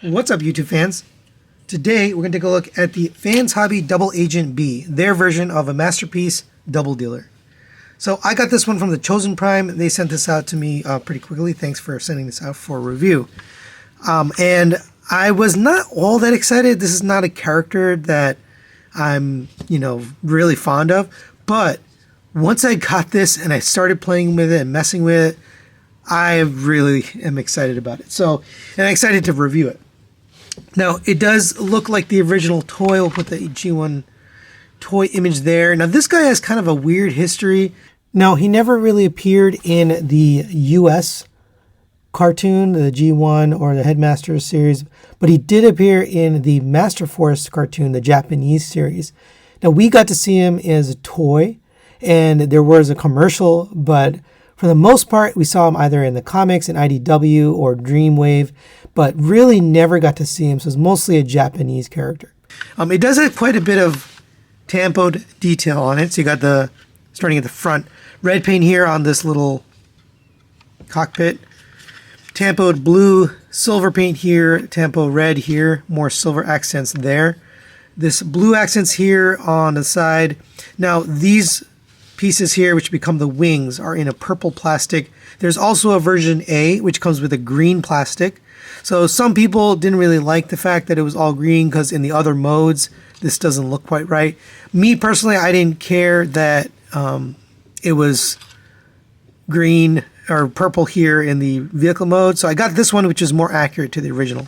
What's up, YouTube fans? Today we're going to take a look at the Fans Hobby Double Agent B, their version of a masterpiece Doubledealer. So I got this one from the Chosen Prime. They sent this out to me pretty quickly. Thanks for sending this out for review. And I was not all that excited. This is not a character that I'm, really fond of. But once I got this and I started playing with it and messing with it, I really am excited about it. And I'm excited to review it. Now, it does look like the original toy. We'll put the G1 toy image there. Now, this guy has kind of a weird history. Now, he never really appeared in the US cartoon, the G1 or the Headmasters series, but he did appear in the Master Force cartoon, the Japanese series. Now, we got to see him as a toy, and there was a commercial, but for the most part, we saw him either in the comics, in IDW, or Dreamwave, but really never got to see him, so it's mostly a Japanese character. It does have quite a bit of tampoed detail on it. So you got starting at the front, red paint here on this little cockpit, tampoed blue, silver paint here, tampo red here, more silver accents there. This blue accents here on the side. Now these pieces here, which become the wings, are in a purple plastic. There's also a version A, which comes with a green plastic. So some people didn't really like the fact that it was all green because in the other modes, this doesn't look quite right. Me personally, I didn't care that it was green or purple here in the vehicle mode. So I got this one, which is more accurate to the original.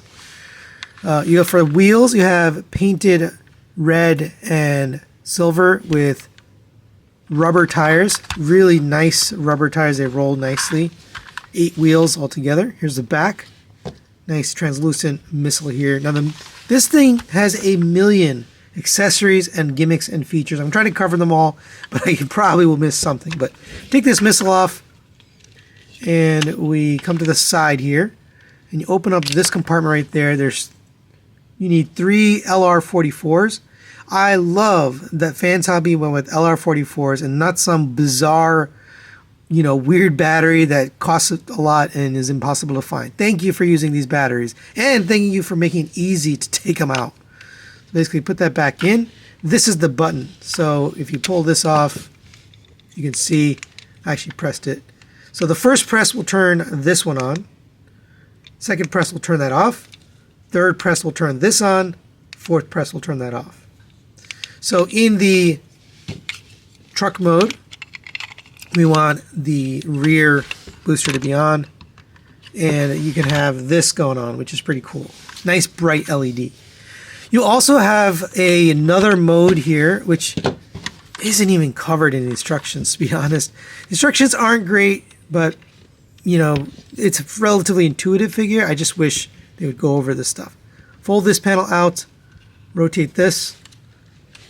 For wheels, you have painted red and silver with rubber tires. Really nice rubber tires. They roll nicely. 8 wheels altogether. Here's the back. Nice translucent missile here. Now this thing has a million accessories and gimmicks and features. I'm trying to cover them all, but I probably will miss something. But take this missile off, and we come to the side here, and you open up this compartment right there. You need 3 LR44s. I love that Fans Hobby went with LR44s and not some bizarre, weird battery that costs a lot and is impossible to find. Thank you for using these batteries, and thank you for making it easy to take them out. Basically, put that back in. This is the button. So if you pull this off, you can see I actually pressed it. So the first press will turn this one on. Second press will turn that off. Third press will turn this on. Fourth press will turn that off. So in the truck mode, we want the rear booster to be on, and you can have this going on, which is pretty cool. Nice bright LED. You also have another mode here, which isn't even covered in instructions, to be honest. Instructions aren't great, but it's a relatively intuitive figure. I just wish they would go over this stuff. Fold this panel out, rotate this.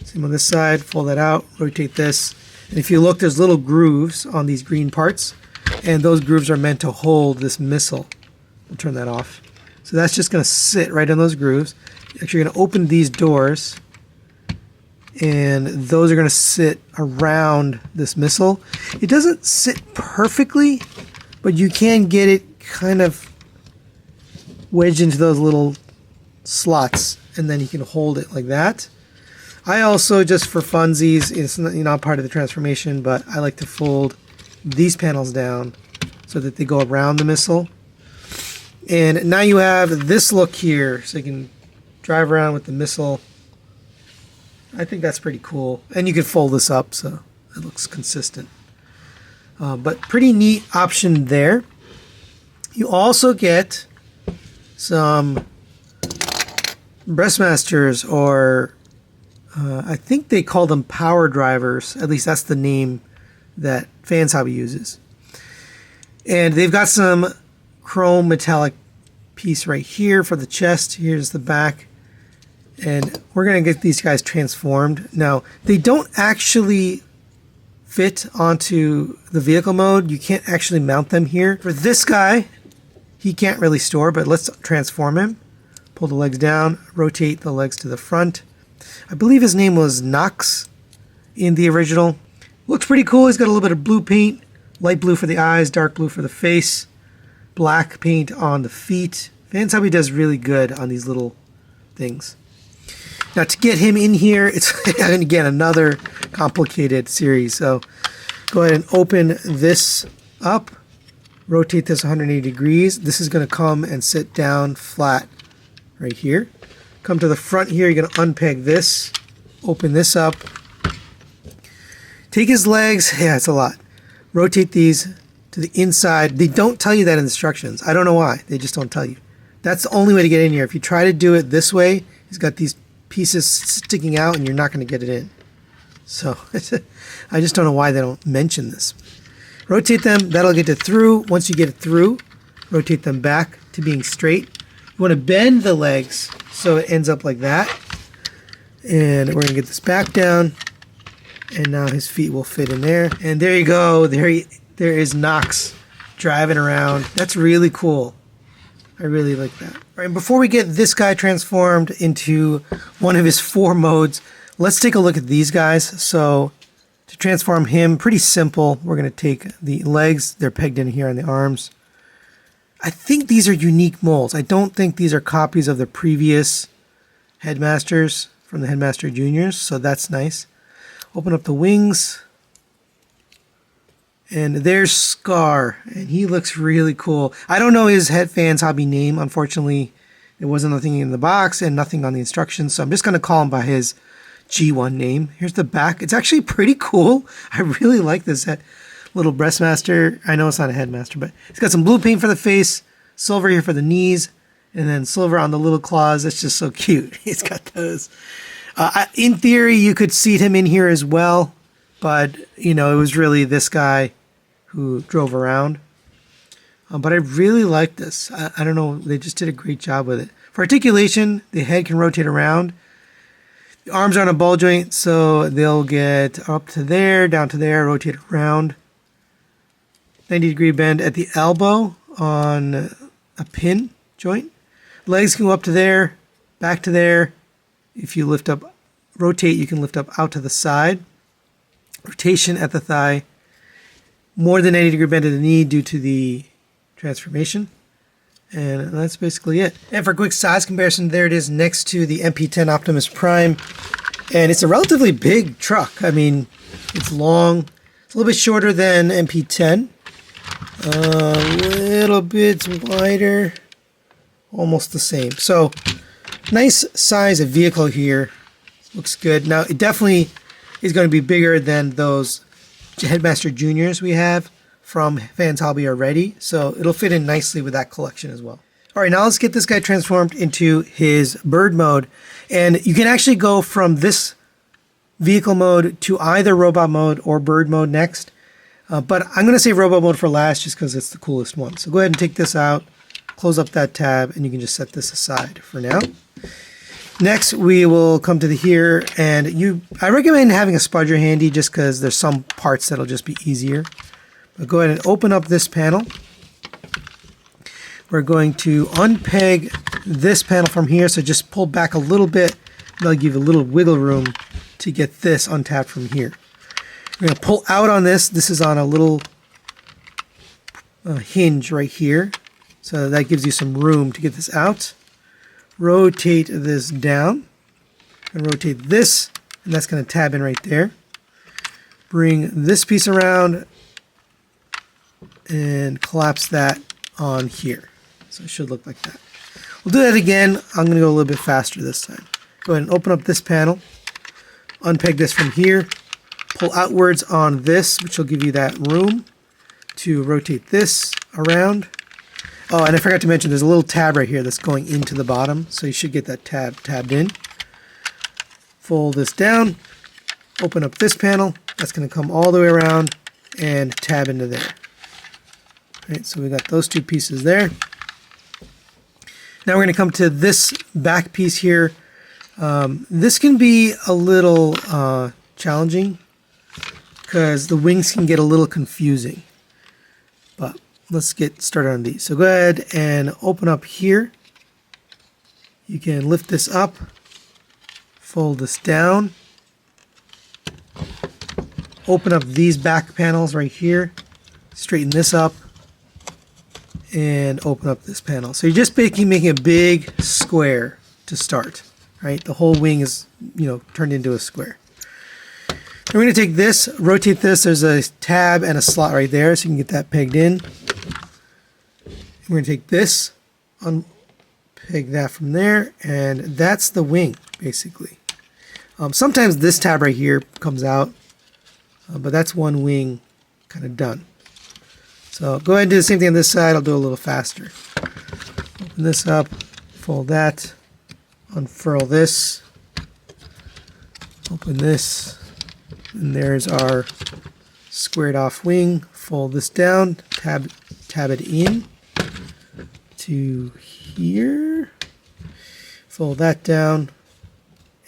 Same on this side, fold that out, rotate this. And if you look, there's little grooves on these green parts, and those grooves are meant to hold this missile. We'll turn that off. So that's just going to sit right in those grooves. Actually, you're going to open these doors, and those are going to sit around this missile. It doesn't sit perfectly, but you can get it kind of wedged into those little slots, and then you can hold it like that. I also, just for funsies, it's not part of the transformation, but I like to fold these panels down so that they go around the missile. And now you have this look here, so you can drive around with the missile. I think that's pretty cool. And you can fold this up so it looks consistent. But pretty neat option there. You also get some Breastmasters, or I think they call them power drivers. At least that's the name that Fans Hobby uses. And they've got some chrome metallic piece right here for the chest. Here's the back. And we're going to get these guys transformed. Now, they don't actually fit onto the vehicle mode. You can't actually mount them here. For this guy, he can't really store, but let's transform him. Pull the legs down, rotate the legs to the front. I believe his name was Nox in the original. Looks pretty cool. He's got a little bit of blue paint, light blue for the eyes, dark blue for the face, black paint on the feet, Fans Hobby does really good on these little things. Now to get him in here, it's again another complicated series. So go ahead and open this up, rotate this 180 degrees. This is going to come and sit down flat right here. Come to the front here, you're going to unpeg this, open this up. Take his legs, yeah, it's a lot. Rotate these to the inside. They don't tell you that in instructions. I don't know why, they just don't tell you. That's the only way to get in here. If you try to do it this way, he's got these pieces sticking out and you're not going to get it in. So I just don't know why they don't mention this. Rotate them, that'll get it through. Once you get it through, rotate them back to being straight. You want to bend the legs so it ends up like that. And we're going to get this back down. And now his feet will fit in there. And there you go. There is Knox driving around. That's really cool. I really like that. All right, and before we get this guy transformed into one of his 4 modes, let's take a look at these guys. So to transform him, pretty simple. We're going to take the legs. They're pegged in here on the arms. I think these are unique molds. I don't think these are copies of the previous Headmasters from the Headmaster Juniors, so that's nice. Open up the wings. And there's Scar, and he looks really cool. I don't know his Fans Hobby name. Unfortunately, there wasn't nothing in the box and nothing on the instructions, so I'm just going to call him by his G1 name. Here's the back. It's actually pretty cool. I really like this little breastmaster. I know it's not a Headmaster, but it's got some blue paint for the face, silver here for the knees, and then silver on the little claws. That's just so cute. He's got those. In theory, you could seat him in here as well. But, you know, it was really this guy who drove around. But I really like this. I don't know. They just did a great job with it. For articulation, the head can rotate around. The arms are on a ball joint, so they'll get up to there, down to there, rotate around. 90-degree bend at the elbow on a pin joint. Legs can go up to there, back to there. If you lift up, rotate, you can lift up out to the side. Rotation at the thigh, more than 90-degree bend at the knee due to the transformation. And that's basically it. And for a quick size comparison, there it is next to the MP10 Optimus Prime. And it's a relatively big truck. I mean, it's long. It's a little bit shorter than MP10. A little bit wider. Almost the same. So, nice size of vehicle here. Looks good. Now, it definitely is going to be bigger than those Headmaster Juniors we have from Fans Hobby already, so it'll fit in nicely with that collection as well. All right, now let's get this guy transformed into his bird mode, and you can actually go from this vehicle mode to either robot mode or bird mode next, but I'm going to save robot mode for last just because it's the coolest one. So go ahead and take this out, close up that tab, and you can just set this aside for now. Next, we will come to here, and I recommend having a spudger handy just because there's some parts that'll just be easier. But go ahead and open up this panel. We're going to unpeg this panel from here, so just pull back a little bit. That'll give you a little wiggle room to get this untapped from here. We're going to pull out on this. This is on a little hinge right here, so that gives you some room to get this out. Rotate this down and rotate this, and that's going to tab in right there. Bring this piece around and collapse that on here. So it should look like that. We'll do that again. I'm going to go a little bit faster this time. Go ahead and open up this panel, unpeg this from here, pull outwards on this, which will give you that room to rotate this around. Oh, and I forgot to mention there's a little tab right here that's going into the bottom, so you should get that tab tabbed in. Fold this down, open up this panel, that's going to come all the way around and tab into there. All right, so we got those two pieces there. Now we're going to come to this back piece here. This can be a little challenging because the wings can get a little confusing, but let's get started on these. So go ahead and open up here. You can lift this up, fold this down, open up these back panels right here, straighten this up, and open up this panel. So you're just making a big square to start, right? The whole wing is, turned into a square. Then we're going to take this, rotate this. There's a tab and a slot right there, so you can get that pegged in. We're going to take this, unpeg that from there, and that's the wing, basically. Sometimes this tab right here comes out, but that's one wing kind of done. So go ahead and do the same thing on this side. I'll do it a little faster. Open this up, fold that, unfurl this, open this, and there's our squared off wing. Fold this down, tab it in to here, fold that down,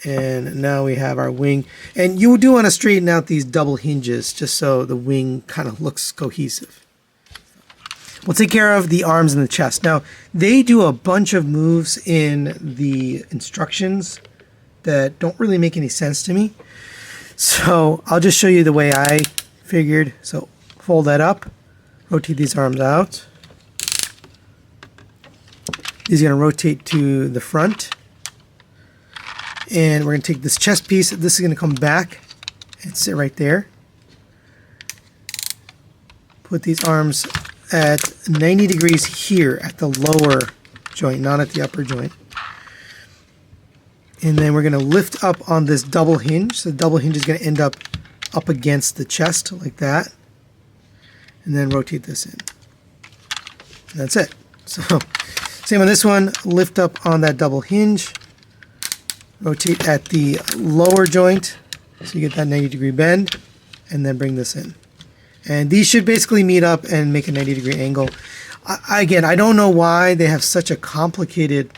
and now we have our wing. And you do want to straighten out these double hinges just so the wing kind of looks cohesive. We'll take care of the arms and the chest. Now, they do a bunch of moves in the instructions that don't really make any sense to me. So I'll just show you the way I figured. So fold that up, rotate these arms out. These are going to rotate to the front. And we're going to take this chest piece. This is going to come back and sit right there. Put these arms at 90 degrees here at the lower joint, not at the upper joint. And then we're going to lift up on this double hinge. So the double hinge is going to end up against the chest like that. And then rotate this in. And that's it. So same on this one, lift up on that double hinge. Rotate at the lower joint so you get that 90-degree bend, and then bring this in. And these should basically meet up and make a 90-degree angle. Again, I don't know why they have such a complicated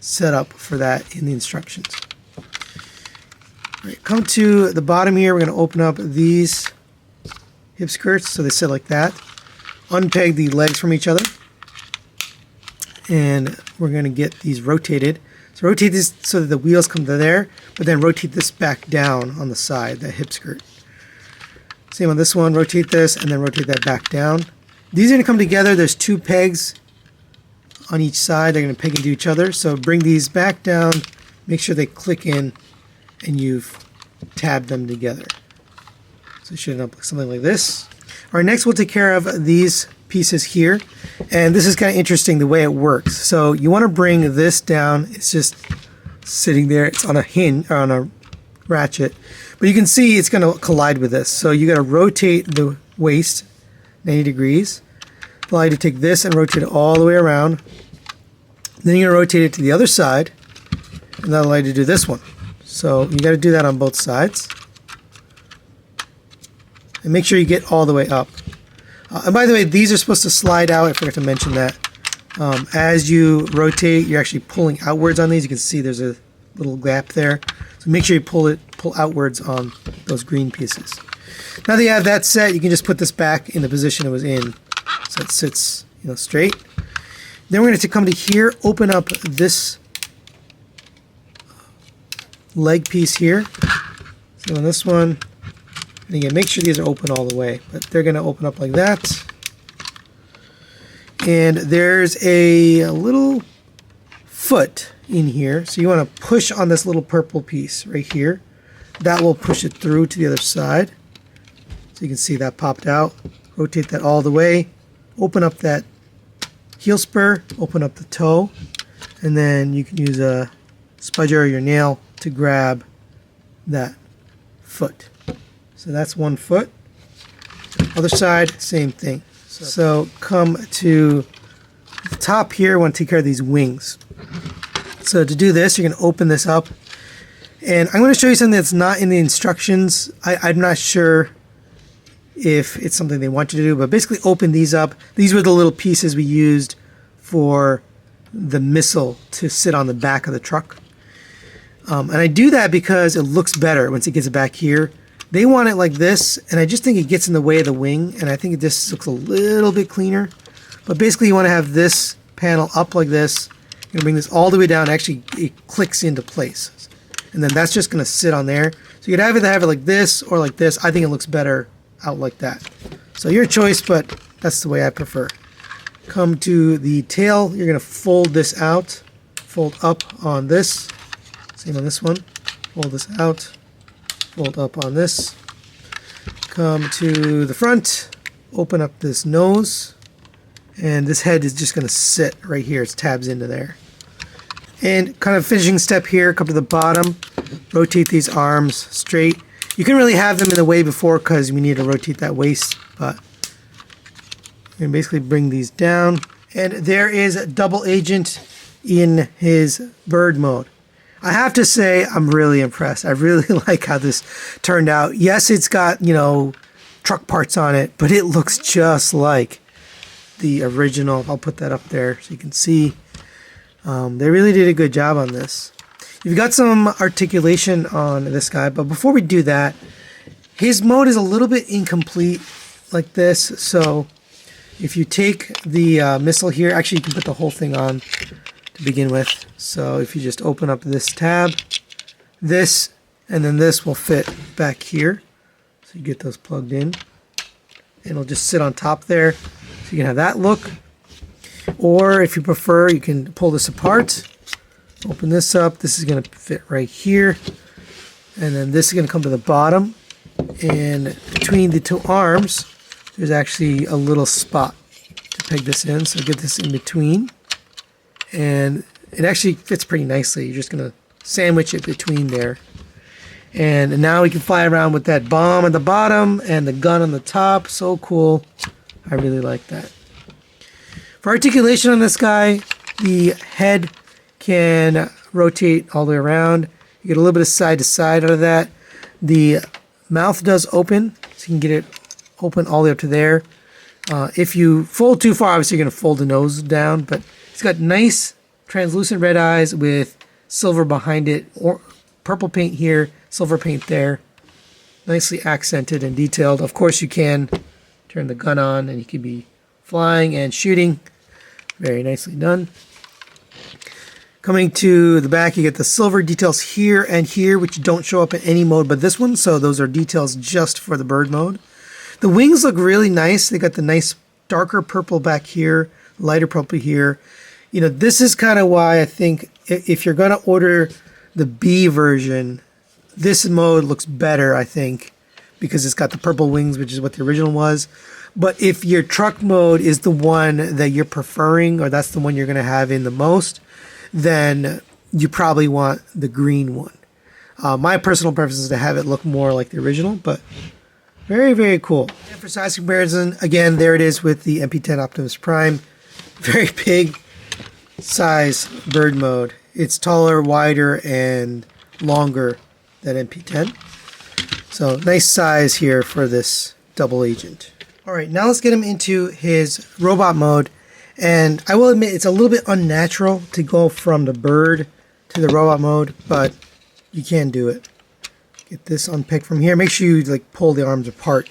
setup for that in the instructions. All right, come to the bottom here. We're going to open up these hip skirts so they sit like that. Unpeg the legs from each other. And we're going to get these rotated. So rotate this so that the wheels come to there, but then rotate this back down on the side, that hip skirt. Same on this one, rotate this and then rotate that back down. These are going to come together. There's two pegs on each side. They're going to peg into each other. So bring these back down, make sure they click in, and you've tabbed them together. So it should end up something like this. All right, next we'll take care of these pieces here. And this is kind of interesting the way it works. So you want to bring this down. It's just sitting there. It's on a hinge, or on a ratchet. But you can see it's going to collide with this. So you got to rotate the waist 90 degrees. Allow you to take this and rotate it all the way around. Then you're going to rotate it to the other side. And that'll allow you to do this one. So you got to do that on both sides. And make sure you get all the way up. And by the way, these are supposed to slide out. I forgot to mention that. As you rotate, you're actually pulling outwards on these. You can see there's a little gap there. So make sure you pull outwards on those green pieces. Now that you have that set, you can just put this back in the position it was in, so it sits, straight. Then we're going to come to here, open up this leg piece here. So on this one, and again, make sure these are open all the way, but they're going to open up like that. And there's a little foot in here, so you want to push on this little purple piece right here. That will push it through to the other side. So you can see that popped out. Rotate that all the way. Open up that heel spur, open up the toe, and then you can use a spudger or your nail to grab that foot. So that's one foot. Other side, same thing. So come to the top here. I want to take care of these wings. So to do this, you're going to open this up. And I'm going to show you something that's not in the instructions. I'm not sure if it's something they want you to do, but basically open these up. These were the little pieces we used for the missile to sit on the back of the truck. And I do that because it looks better once it gets it back here. They want it like this, and I just think it gets in the way of the wing, and I think it just looks a little bit cleaner. But basically you want to have this panel up like this. You're going to bring this all the way down. Actually, it clicks into place. And then that's just going to sit on there. So you could either have it like this or like this. I think it looks better out like that. So your choice, but that's the way I prefer. Come to the tail, you're going to fold this out, fold up on this, same on this one, fold this out, fold up on this. Come to the front, open up this nose, and this head is just going to sit right here. It tabs into there. And kind of finishing step here, come to the bottom, rotate these arms straight. You couldn't really have them in the way before because we need to rotate that waist, but you can basically bring these down. And there is a Double Agent in his bird mode. I have to say, I'm really impressed. I really like how this turned out. Yes, it's got, you know, truck parts on it, but it looks just like the original. I'll put that up there so you can see. They really did a good job on this. You've got some articulation on this guy, but before we do that, his mode is a little bit incomplete like this. So if you take the missile here, actually you can put the whole thing on to begin with. So if you just open up this tab, this and then this will fit back here. So you get those plugged in. And it'll just sit on top there. So you can have that look. Or if you prefer, you can pull this apart. Open this up. This is going to fit right here. And then this is going to come to the bottom. And between the two arms, there's actually a little spot to peg this in. So get this in between. And it actually fits pretty nicely. You're just going to sandwich it between there. And now we can fly around with that bomb at the bottom and the gun on the top. So cool. I really like that. For articulation on this guy, the head can rotate all the way around. You get a little bit of side to side out of that. The mouth does open, so you can get it open all the way up to there. If you fold too far, obviously you're going to fold the nose down, but it's got nice translucent red eyes with silver behind it, or purple paint here, silver paint there. Nicely accented and detailed. Of course you can turn the gun on and you can be flying and shooting. Very nicely done. Coming to the back, you get the silver details here and here, which don't show up in any mode but this one, so those are details just for the bird mode. The wings look really nice. They got the nice darker purple back here, lighter purple here. You know, this is kind of why I think if you're going to order the B version, this mode looks better, I think, because it's got the purple wings, which is what the original was. But if your truck mode is the one that you're preferring, or that's the one you're going to have in the most, then you probably want the green one. My personal preference is to have it look more like the original, but very, very cool. And for size comparison, again, there it is with the MP-10 Optimus Prime. Very big size bird mode. It's taller, wider, and longer than MP-10. So nice size here for this Double Agent. Alright, now let's get him into his robot mode. And I will admit it's a little bit unnatural to go from the bird to the robot mode, but you can do it. Get this unpicked from here. Make sure you like pull the arms apart.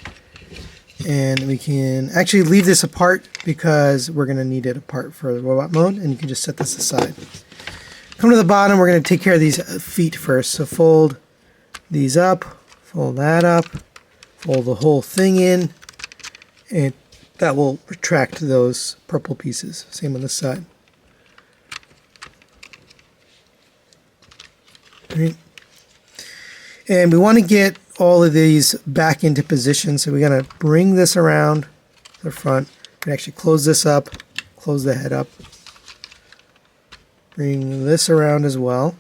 And we can actually leave this apart because we're going to need it apart for the robot mode, and you can just set this aside. Come to the bottom, we're going to take care of these feet first. So fold these up, fold that up, fold the whole thing in, and that will retract those purple pieces. Same on this side. Right. And we want to get all of these back into position, so we're going to bring this around the front. We can actually close this up, close the head up. Bring this around as well.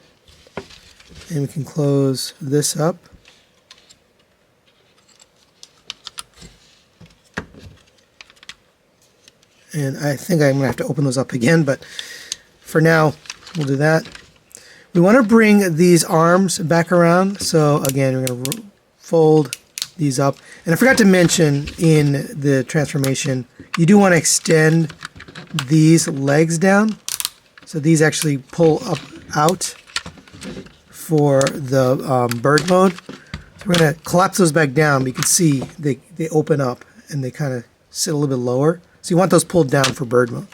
And we can close this up. And I think I'm going to have to open those up again, but for now, we'll do that. We want to bring these arms back around. So again, we're going to fold these up. And I forgot to mention in the transformation, you do want to extend these legs down. So these actually pull up out for the bird mode. So we're going to collapse those back down. But you can see they open up and they kind of sit a little bit lower. So you want those pulled down for bird mode.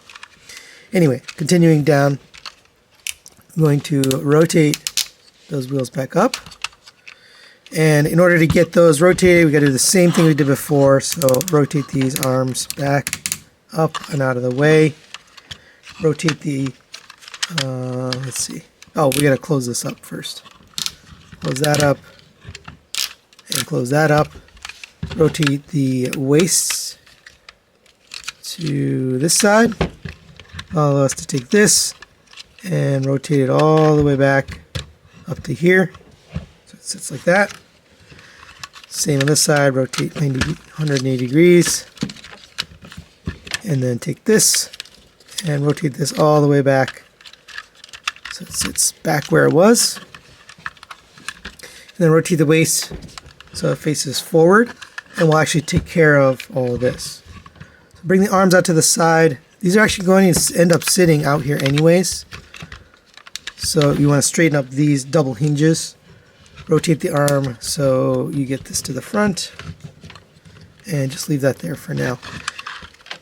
Anyway, continuing down, I'm going to rotate those wheels back up. And in order to get those rotated, we got to do the same thing we did before. So rotate these arms back up and out of the way. Rotate the, let's see. Oh, we gotta close this up first. Close that up and close that up. Rotate the waist to this side. Allow us to take this and rotate it all the way back up to here. So it sits like that. Same on this side, rotate 180 degrees. And then take this and rotate this all the way back so it sits back where it was. And then rotate the waist so it faces forward, and we'll actually take care of all of this. So bring the arms out to the side. These are actually going to end up sitting out here anyways. So you want to straighten up these double hinges. Rotate the arm so you get this to the front, and just leave that there for now.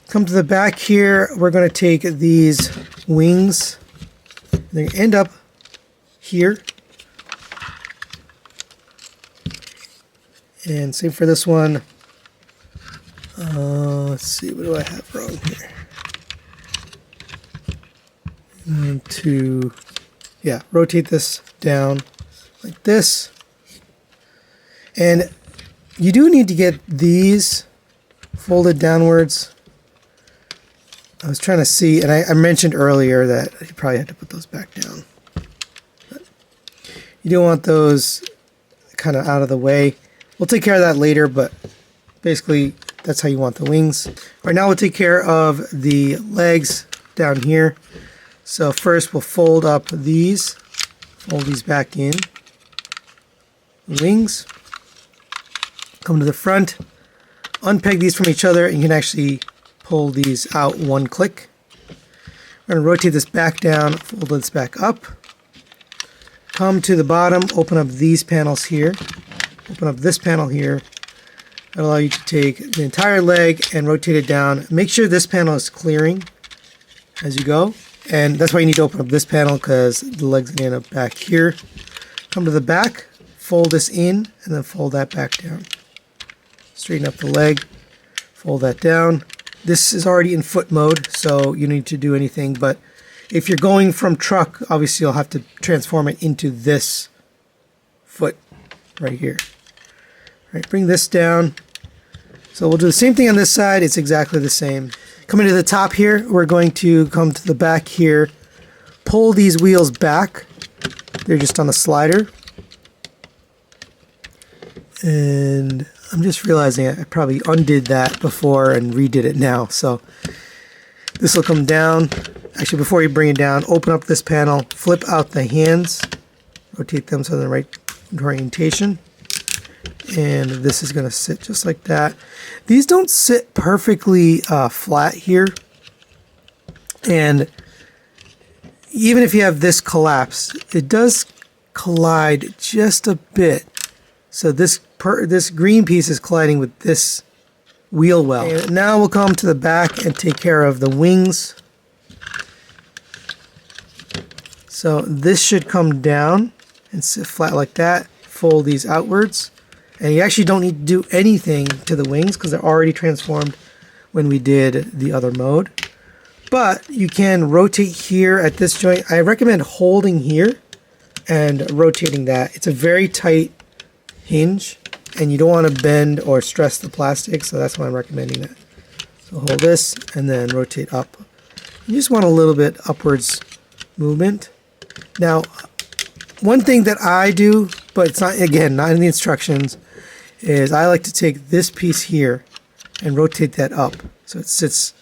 Come to the back here, we're going to take these wings. They're going to end up here. And same for this one. Let's see, what do I have wrong here? Rotate this down like this. And you do need to get these folded downwards. I was trying to see, and I mentioned earlier that you probably had to put those back down. But you don't want those kind of out of the way. We'll take care of that later, but basically that's how you want the wings. Right now we'll take care of the legs down here. So first we'll fold up these, fold these back in. Wings. Come to the front, unpeg these from each other, and you can actually pull these out one click. We're going to rotate this back down, fold this back up. Come to the bottom, open up these panels here. Open up this panel here. That'll allow you to take the entire leg and rotate it down. Make sure this panel is clearing as you go. And that's why you need to open up this panel, because the leg's going to end up back here. Come to the back, fold this in, and then fold that back down. Straighten up the leg, fold that down. This is already in foot mode, so you don't need to do anything. But if you're going from truck, obviously you'll have to transform it into this foot right here. All right, bring this down. So we'll do the same thing on this side. It's exactly the same. Coming to the top here, we're going to come to the back here, pull these wheels back. They're just on a slider. And I'm just realizing I probably undid that before and redid it now. So this will come down. Actually, before you bring it down, open up this panel, flip out the hands, rotate them so they're in the right orientation. And this is going to sit just like that. These don't sit perfectly flat here. And even if you have this collapse, it does collide just a bit. So this green piece is colliding with this wheel well. And now we'll come to the back and take care of the wings. So this should come down and sit flat like that. Fold these outwards. And you actually don't need to do anything to the wings because they're already transformed when we did the other mode. But you can rotate here at this joint. I recommend holding here and rotating that. It's a very tight hinge and you don't want to bend or stress the plastic, so that's why I'm recommending that. So hold this and then rotate up. You just want a little bit upwards movement. Now, one thing that I do, but it's not, again, not in the instructions, is I like to take this piece here and rotate that up so it sits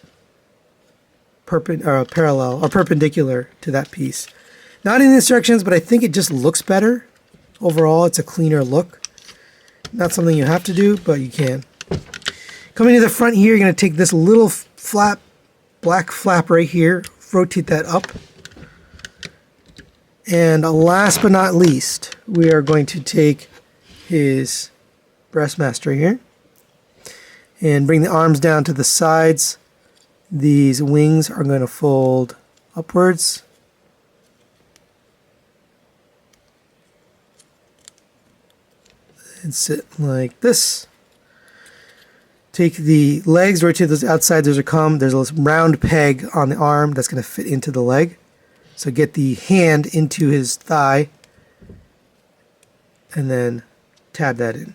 parallel or perpendicular to that piece. Not in the instructions, but I think it just looks better. Overall, it's a cleaner look. Not something you have to do, but you can. Coming to the front here, you're going to take this little flap, black flap right here, rotate that up. And last but not least, we are going to take his breastmaster here and bring the arms down to the sides. These wings are going to fold upwards. And sit like this. Take the legs, rotate those outside. There's a round peg on the arm that's going to fit into the leg. So get the hand into his thigh and then tab that in.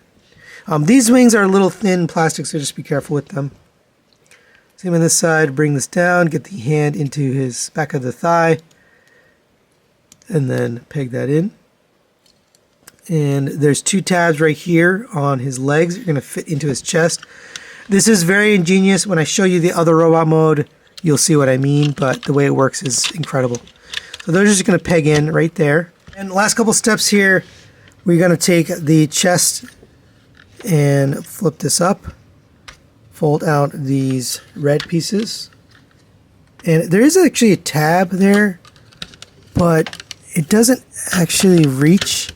These wings are a little thin plastic, so just be careful with them. Same on this side. Bring this down, get the hand into his back of the thigh, and then peg that in. And there's 2 tabs right here on his legs. You're going to fit into his chest. This is very ingenious. When I show you the other robot mode, you'll see what I mean, but the way it works is incredible. So those are just going to peg in right there. And last couple steps here, we're going to take the chest and flip this up, fold out these red pieces. And there is actually a tab there, but it doesn't actually reach.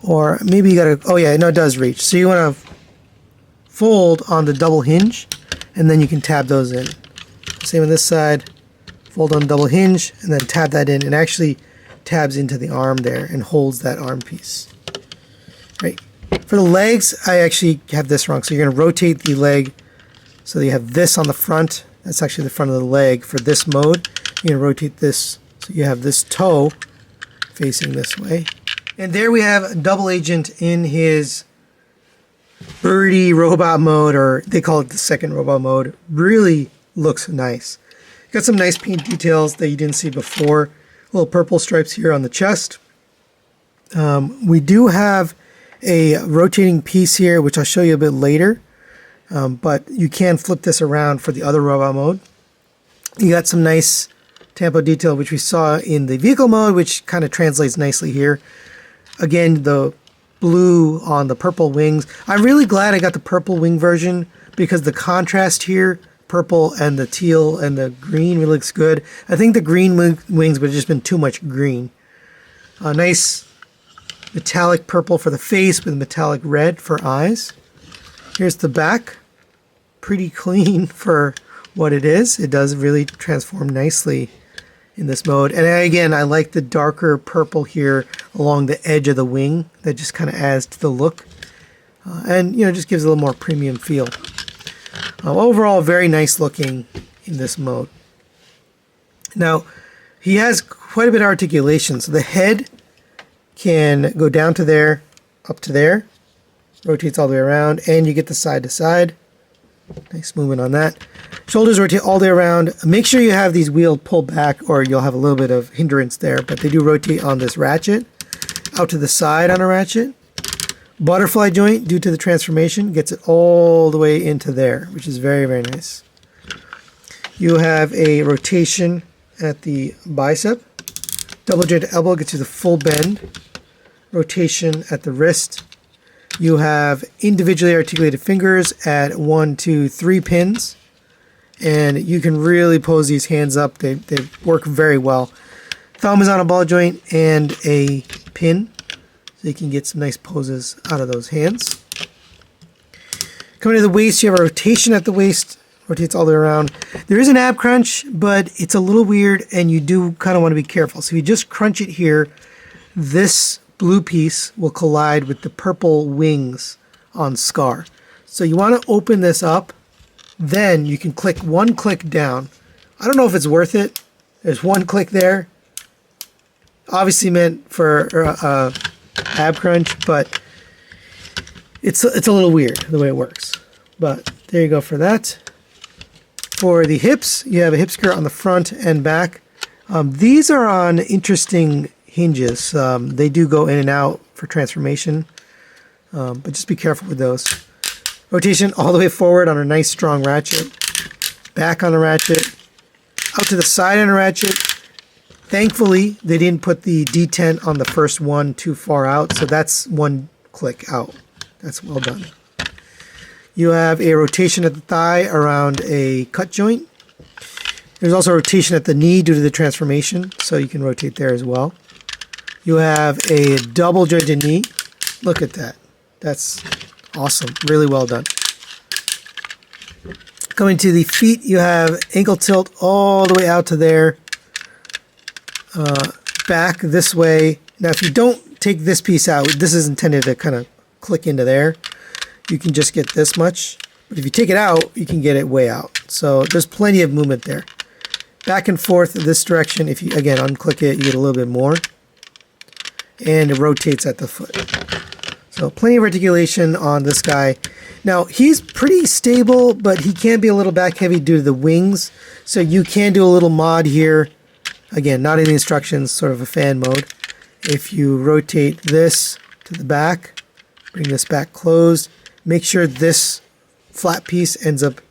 Or maybe you gotta, oh yeah, no, it does reach. So you want to fold on the double hinge, and then you can tab those in. Same on this side, fold on double hinge, and then tab that in, and actually tabs into the arm there and holds that arm piece. Right. For the legs, I actually have this wrong. So you're going to rotate the leg so that you have this on the front. That's actually the front of the leg. For this mode, you're going to rotate this so you have this toe facing this way. And there we have Double Agent in his birdie robot mode, or they call it the second robot mode. Really looks nice. Got some nice paint details that you didn't see before. Little purple stripes here on the chest. We do have a rotating piece here, which I'll show you a bit later. But you can flip this around for the other robot mode. You got some nice tampo detail, which we saw in the vehicle mode, which kind of translates nicely here. Again, the blue on the purple wings. I'm really glad I got the purple wing version because the contrast here, purple and the teal and the green, really looks good. I think the green wings would have just been too much green. A nice metallic purple for the face with metallic red for eyes. Here's the back. Pretty clean for what it is. It does really transform nicely in this mode. And again, I like the darker purple here along the edge of the wing. That just kind of adds to the look. And, you know, just gives a little more premium feel. Overall, very nice looking in this mode. Now, he has quite a bit of articulation. So the head can go down to there, up to there. Rotates all the way around. And you get the side to side. Nice movement on that. Shoulders rotate all the way around. Make sure you have these wheels pulled back or you'll have a little bit of hindrance there, but they do rotate on this ratchet. Out to the side on a ratchet. Butterfly joint, due to the transformation, gets it all the way into there, which is very, very nice. You have a rotation at the bicep. Double jointed elbow gets you the full bend. Rotation at the wrist. You have individually articulated fingers at 1, 2, 3 pins. And you can really pose these hands up. They work very well. Thumb is on a ball joint and a pin. So you can get some nice poses out of those hands. Coming to the waist, you have a rotation at the waist. Rotates all the way around. There is an ab crunch, but it's a little weird and you do kind of want to be careful. So if you just crunch it here, this blue piece will collide with the purple wings on Scar. So you want to open this up, then you can click one click down. I don't know if it's worth it. There's one click there. Obviously meant for ab crunch, but it's a little weird the way it works. But there you go for that. For the hips, you have a hip skirt on the front and back. These are on interesting hinges. They do go in and out for transformation, but just be careful with those. Rotation all the way forward on a nice strong ratchet, back on the ratchet, out to the side on a ratchet. Thankfully, they didn't put the detent on the first one too far out, so that's one click out. That's well done. You have a rotation at the thigh around a cut joint. There's also a rotation at the knee due to the transformation, so you can rotate there as well. You have a double jointed knee. Look at that. That's awesome. Really well done. Coming to the feet, you have ankle tilt all the way out to there. Back this way. Now, if you don't take this piece out, this is intended to kind of click into there. You can just get this much. But if you take it out, you can get it way out. So there's plenty of movement there. Back and forth this direction. If you, again, unclick it, you get a little bit more. And it rotates at the foot. So plenty of articulation on this guy. Now, he's pretty stable, but he can be a little back heavy due to the wings. So you can do a little mod here. Again, not in the instructions, sort of a fan mode. If you rotate this to the back, bring this back closed, make sure this flat piece ends up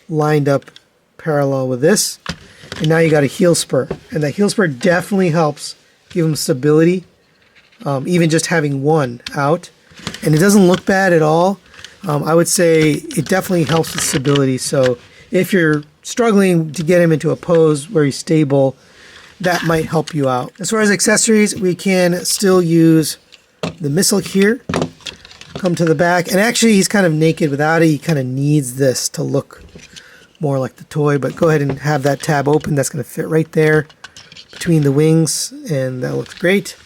lined up parallel with this. And now you got a heel spur. And that heel spur definitely helps give him stability, even just having one out. And it doesn't look bad at all. I would say it definitely helps with stability. So if you're struggling to get him into a pose where he's stable, that might help you out. As far as accessories, we can still use the missile here. Come to the back. And actually, he's kind of naked without it. He kind of needs this to look more like the toy. But go ahead and have that tab open. That's going to fit right there between the wings. And that looks great.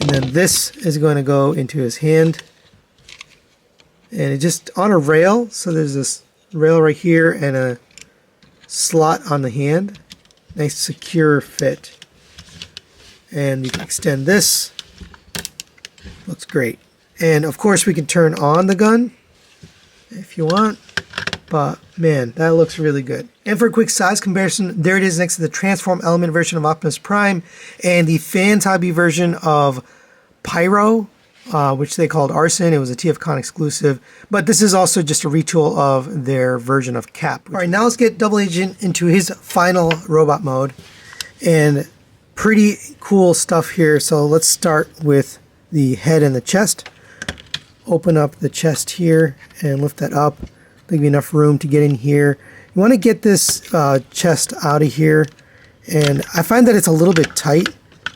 And then this is going to go into his hand. And it just on a rail. So there's this rail right here and a slot on the hand. Nice secure fit. And you can extend this. Looks great. And of course we can turn on the gun if you want. But man, that looks really good. And for a quick size comparison, there it is next to the Transform Element version of Optimus Prime and the Fans Hobby version of Pyro, which they called Arson. It was a TFCon exclusive. But this is also just a retool of their version of Cap. All right, now let's get Double Agent into his final robot mode. And pretty cool stuff here. So let's start with the head and the chest. Open up the chest here and lift that up. Leave enough room to get in here. You want to get this chest out of here. And I find that it's a little bit tight.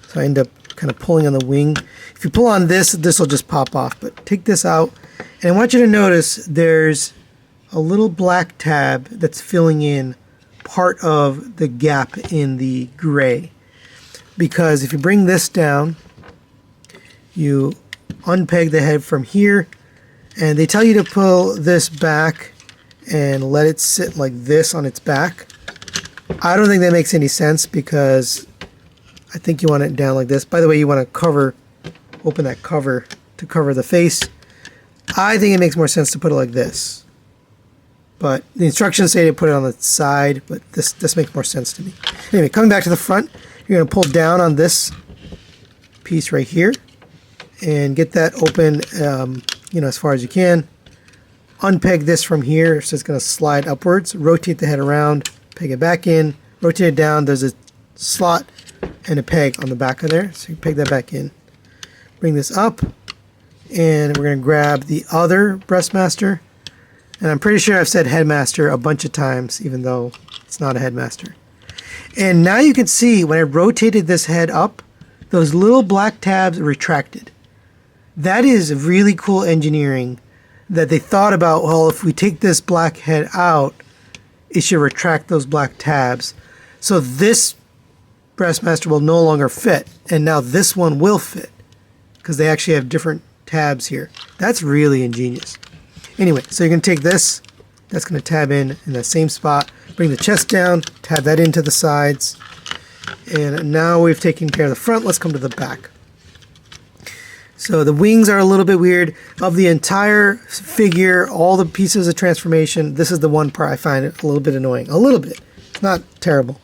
So I end up kind of pulling on the wing. If you pull on this, this will just pop off. But take this out. And I want you to notice there's a little black tab that's filling in part of the gap in the gray. Because if you bring this down, you unpeg the head from here. And they tell you to pull this back and let it sit like this on its back. I don't think that makes any sense because I think you want it down like this. By the way, you want to open that cover to cover the face. I think it makes more sense to put it like this. But the instructions say to put it on the side, but this makes more sense to me. Anyway, coming back to the front, you're going to pull down on this piece right here and get that open as far as you can. Unpeg this from here, so it's going to slide upwards. Rotate the head around, peg it back in, rotate it down. There's a slot and a peg on the back of there, so you peg that back in. Bring this up, and we're going to grab the other Breastmaster. And I'm pretty sure I've said Headmaster a bunch of times, even though it's not a Headmaster. And now you can see when I rotated this head up, those little black tabs retracted. That is really cool engineering that they thought about, well, if we take this black head out, it should retract those black tabs. So this Breastmaster will no longer fit, and now this one will fit because they actually have different tabs here. That's really ingenious. Anyway, so you're going to take this, that's going to tab in that same spot, bring the chest down, tab that into the sides, and now we've taken care of the front. Let's come to the back. So the wings are a little bit weird. Of the entire figure, all the pieces of transformation, this is the one part I find it a little bit annoying. A little bit. It's not terrible.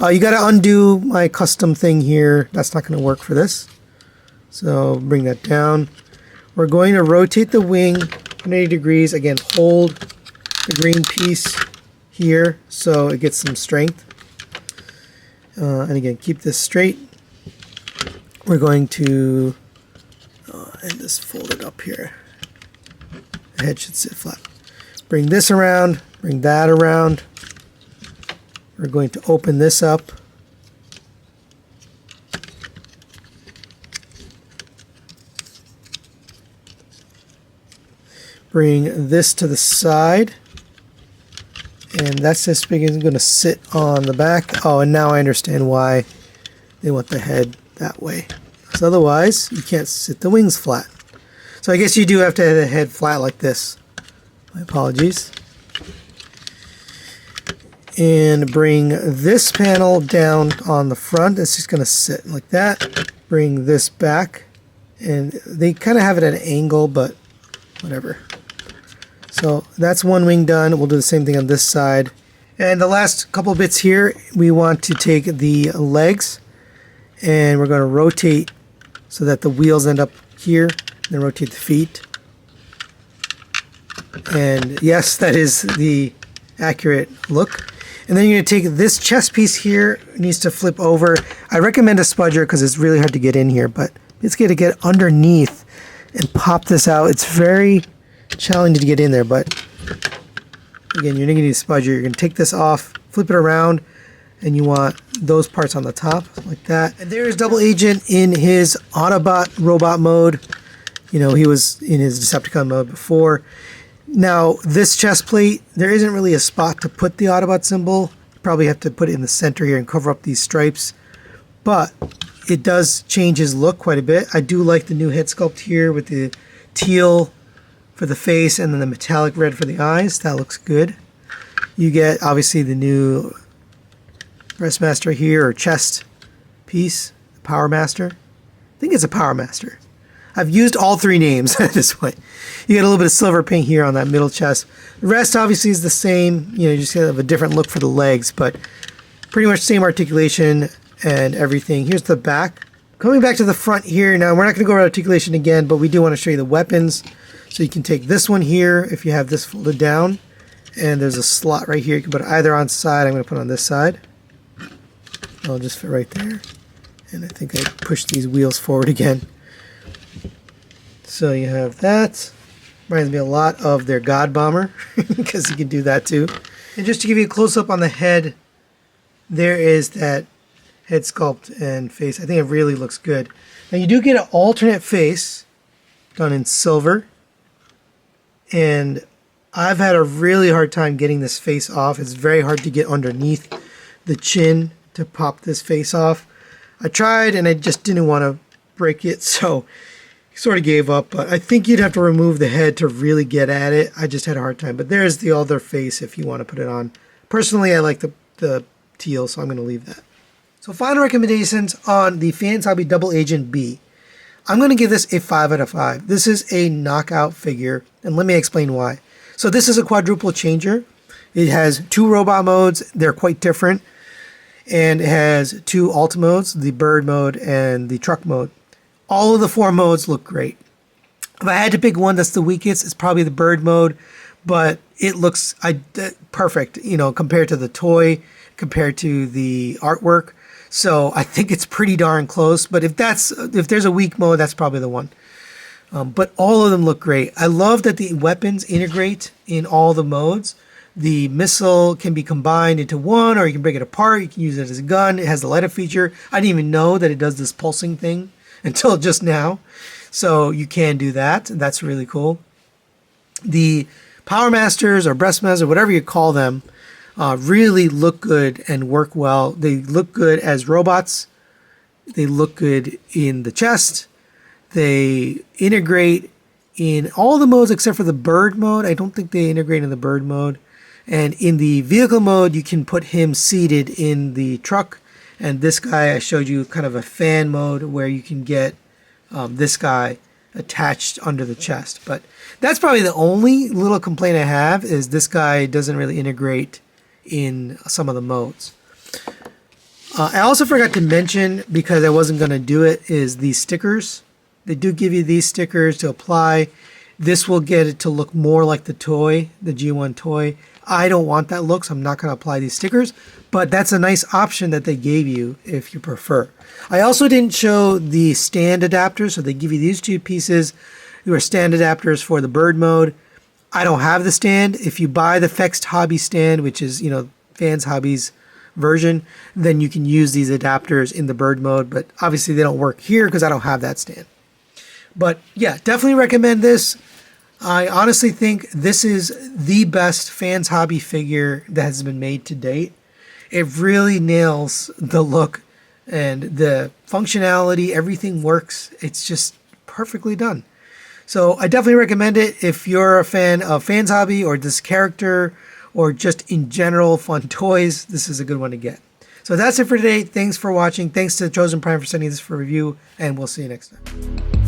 You got to undo my custom thing here. That's not going to work for this. So bring that down. We're going to rotate the wing 180 degrees. Again, hold the green piece here so it gets some strength. And again, keep this straight. We're going to and this folded up here. The head should sit flat. Bring this around, bring that around. We're going to open this up. Bring this to the side. And that's this big is going to sit on the back. Oh, and now I understand why they want the head that way. Because otherwise, you can't sit the wings flat. So I guess you do have to have the head flat like this My apologies. And bring this panel down on the front. It's just going to sit like that. Bring this back. And they kind of have it at an angle, but whatever. So that's one wing done. We'll do the same thing on this side. And the last couple bits here, we want to take the legs and we're going to rotate so that the wheels end up here, and then rotate the feet. And yes, that is the accurate look. And then you're going to take this chest piece here, it needs to flip over. I recommend a spudger because it's really hard to get in here, but it's going to get underneath and pop this out. It's very challenging to get in there, but again, you're going to need a spudger. You're going to take this off, flip it around, and you want those parts on the top, like that. And there's Double Agent in his Autobot robot mode. You know, he was in his Decepticon mode before. Now, this chest plate, there isn't really a spot to put the Autobot symbol. You probably have to put it in the center here and cover up these stripes. But it does change his look quite a bit. I do like the new head sculpt here with the teal for the face and then the metallic red for the eyes. That looks good. You get, obviously, the new Breastmaster here, or chest piece, the Power Master. I think it's a Power Master. I've used all three names at this point. You get a little bit of silver paint here on that middle chest. The rest obviously is the same. You know, you just have a different look for the legs, but pretty much same articulation and everything. Here's the back. Coming back to the front here, now we're not going to go over articulation again, but we do want to show you the weapons. So you can take this one here if you have this folded down, and there's a slot right here. You can put it either on side. I'm going to put it on this side. It'll just fit right there. And I think I pushed these wheels forward again. So you have that. Reminds me a lot of their God Bomber, because you can do that too. And just to give you a close-up on the head, there is that head sculpt and face. I think it really looks good. Now you do get an alternate face done in silver. And I've had a really hard time getting this face off. It's very hard to get underneath the chin to pop this face off. I tried and I just didn't want to break it, so sort of gave up. But I think you'd have to remove the head to really get at it. I just had a hard time. But there's the other face if you want to put it on. Personally, I like the teal, so I'm going to leave that. So final recommendations on the Fans Hobby Double Agent B. I'm going to give this a 5 out of 5. This is a knockout figure, and let me explain why. So this is a quadruple changer. It has 2 robot modes. They're quite different. And it has 2 alt modes, the bird mode and the truck mode. All of the 4 modes look great. If I had to pick one that's the weakest, it's probably the bird mode, but it looks perfect, you know, compared to the toy, compared to the artwork. So I think it's pretty darn close, but if there's a weak mode, that's probably the one. But all of them look great. I love that the weapons integrate in all the modes. The missile can be combined into one, or you can break it apart. You can use it as a gun. It has the light up feature. I didn't even know that it does this pulsing thing until just now. So you can do that. That's really cool. The Power Masters or Breastmasters, whatever you call them, really look good and work well. They look good as robots. They look good in the chest. They integrate in all the modes except for the bird mode. I don't think they integrate in the bird mode. And in the vehicle mode, you can put him seated in the truck. And this guy, I showed you kind of a fan mode where you can get this guy attached under the chest. But that's probably the only little complaint I have, is this guy doesn't really integrate in some of the modes. I also forgot to mention, because I wasn't going to do it, is these stickers. They do give you these stickers to apply. This will get it to look more like the toy, the G1 toy. I don't want that look, so I'm not going to apply these stickers, but that's a nice option that they gave you if you prefer. I also didn't show the stand adapters, so they give you these 2 pieces. They are stand adapters for the bird mode. I don't have the stand. If you buy the Fexed Hobby stand, which is, you know, Fans Hobby's version, then you can use these adapters in the bird mode, but obviously they don't work here because I don't have that stand. But yeah, definitely recommend this. I honestly think this is the best Fans Hobby figure that has been made to date. It really nails the look and the functionality. Everything works. It's just perfectly done. So I definitely recommend it if you're a fan of Fans Hobby or this character or just in general fun toys. This is a good one to get. So that's it for today. Thanks for watching. Thanks to Chosen Prime for sending this for review, and we'll see you next time.